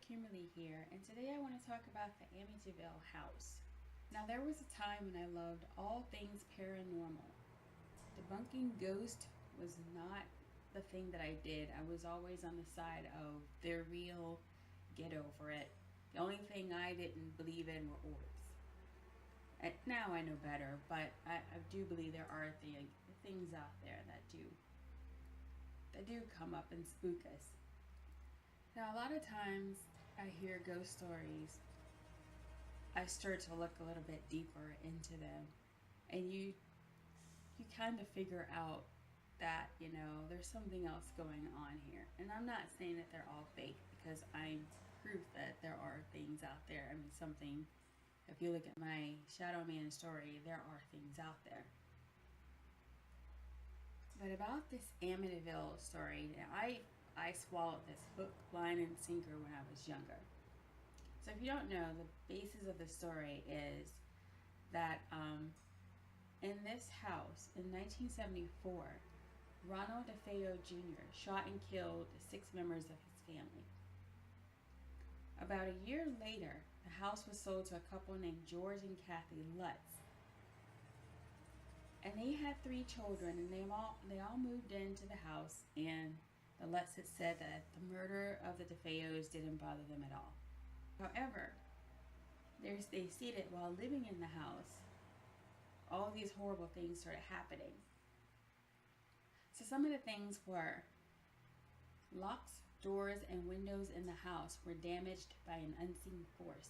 AuthorKimberly here, and today I want to talk about the Amytiville house. Now, there was a time when I loved all things paranormal. Debunking ghosts was not the thing that I did. I was always on the side of they're real, get over it. The only thing I didn't believe in were orbs. Now I know better, but I do believe there are things out there that do come up and spook us. Now, a lot of times I hear ghost stories, I start to look a little bit deeper into them, and you kind of figure out that, there's something else going on here. And I'm not saying that they're all fake, because I'm proof that there are things out there. I mean, if you look at my Shadow Man story, there are things out there. But about this Amytiville story, I swallowed this hook, line, and sinker when I was younger. So if you don't know, the basis of the story is that in this house in 1974, Ronald DeFeo Jr. shot and killed 6 members of his family. About a year later, the house was sold to a couple named George and Kathy Lutz. And they had 3 children, and they all moved into the house, and the Lutz had said that the murder of the DeFeos didn't bother them at all. However, they stated while living in the house, all these horrible things started happening. So some of the things were locks, doors, and windows in the house were damaged by an unseen force.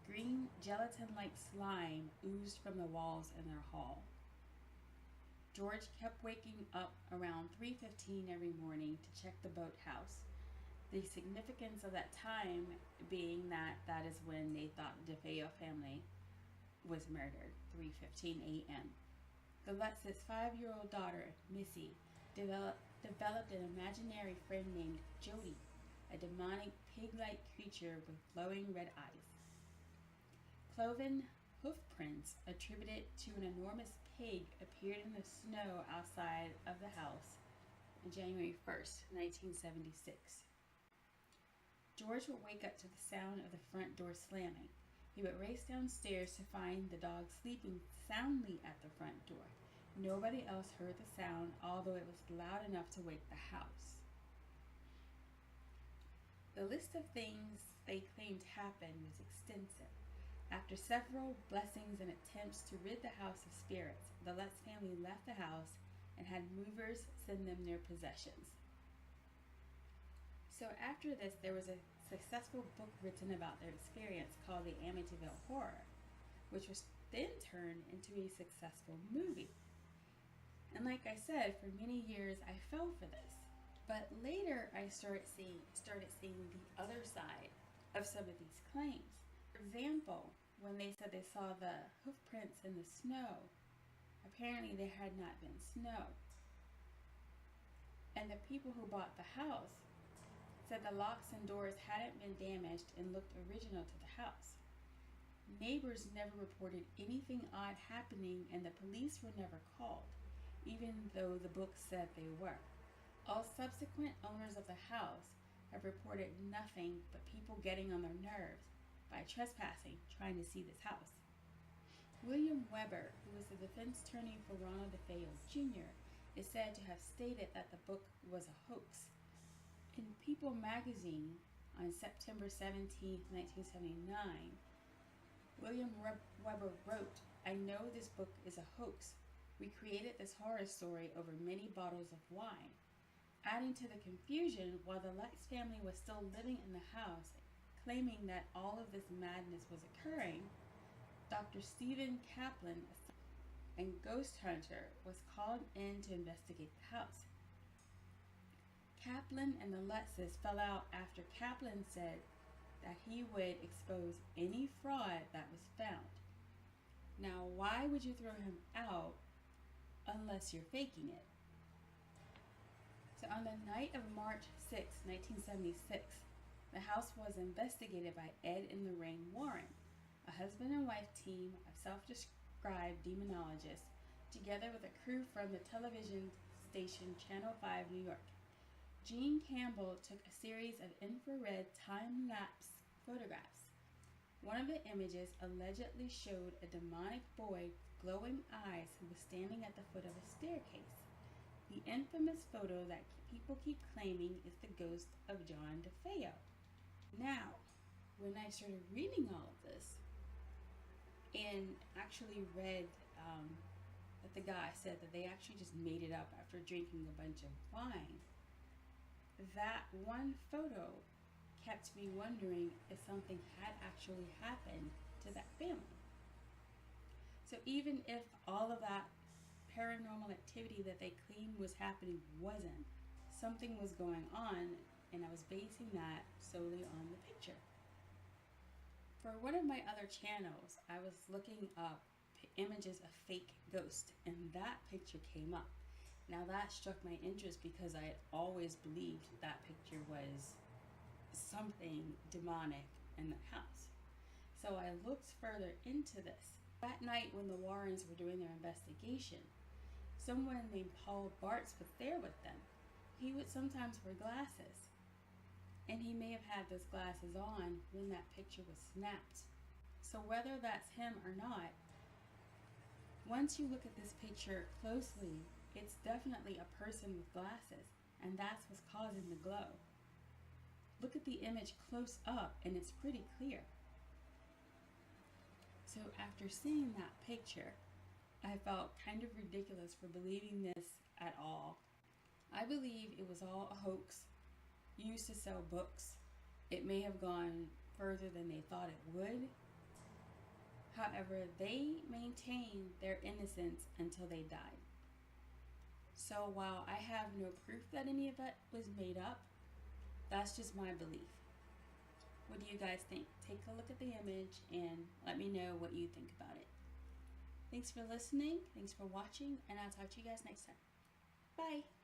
Green gelatin-like slime oozed from the walls in their hall. George kept waking up around 3:15 every morning to check the boathouse. The significance of that time being that is when they thought the DeFeo family was murdered, 3:15 a.m. The Lutz's 5-year-old daughter, Missy, developed an imaginary friend named Jody, a demonic pig-like creature with glowing red eyes. Cloven hoof prints attributed to an enormous pig appeared in the snow outside of the house on January 1st, 1976. George would wake up to the sound of the front door slamming. He would race downstairs to find the dog sleeping soundly at the front door. Nobody else heard the sound, although it was loud enough to wake the house. The list of things they claimed happened was extensive. After several blessings and attempts to rid the house of spirits, the Lutz family left the house and had movers send them their possessions. So after this, there was a successful book written about their experience called the Amytiville Horror, which was then turned into a successful movie. And like I said, for many years I fell for this. But later I started seeing the other side of some of these claims. For example, when they said they saw the hoof prints in the snow, apparently there had not been snow. And the people who bought the house said the locks and doors hadn't been damaged and looked original to the house. Neighbors never reported anything odd happening, and the police were never called, even though the book said they were. All subsequent owners of the house have reported nothing but people getting on their nerves by trespassing, trying to see this house. William Weber, who was the defense attorney for Ronald DeFeo Jr., is said to have stated that the book was a hoax. In People magazine on September 17, 1979, William Weber wrote, "I know this book is a hoax. We created this horror story over many bottles of wine." Adding to the confusion, while the Lutz family was still living in the house, claiming that all of this madness was occurring, Dr. Stephen Kaplan, a ghost hunter, was called in to investigate the house. Kaplan and the Lutzes fell out after Kaplan said that he would expose any fraud that was found. Now, why would you throw him out unless you're faking it? So on the night of March 6, 1976, the house was investigated by Ed and Lorraine Warren, a husband and wife team of self-described demonologists, together with a crew from the television station Channel 5 New York. Gene Campbell took a series of infrared time-lapse photographs. One of the images allegedly showed a demonic boy with glowing eyes who was standing at the foot of a staircase. The infamous photo that people keep claiming is the ghost of John DeFeo. Now, when I started reading all of this and actually read that the guy said that they actually just made it up after drinking a bunch of wine, that one photo kept me wondering if something had actually happened to that family. So even if all of that paranormal activity that they claimed was happening wasn't, something was going on, and I was basing that solely on the picture. For one of my other channels, I was looking up images of fake ghosts, and that picture came up. Now that struck my interest because I had always believed that picture was something demonic in the house. So I looked further into this. That night when the Warrens were doing their investigation, someone named Paul Bartz was there with them. He would sometimes wear glasses, and he may have had those glasses on when that picture was snapped. So whether that's him or not, once you look at this picture closely, it's definitely a person with glasses, and that's what's causing the glow. Look at the image close up, and it's pretty clear. So after seeing that picture, I felt kind of ridiculous for believing this at all. I believe it was all a hoax used to sell books. It may have gone further than they thought it would. However, they maintained their innocence until they died. So while I have no proof that any of that was made up, that's just my belief. What do you guys think? Take a look at the image and let me know what you think about it. Thanks for listening, thanks for watching, and I'll talk to you guys next time. Bye!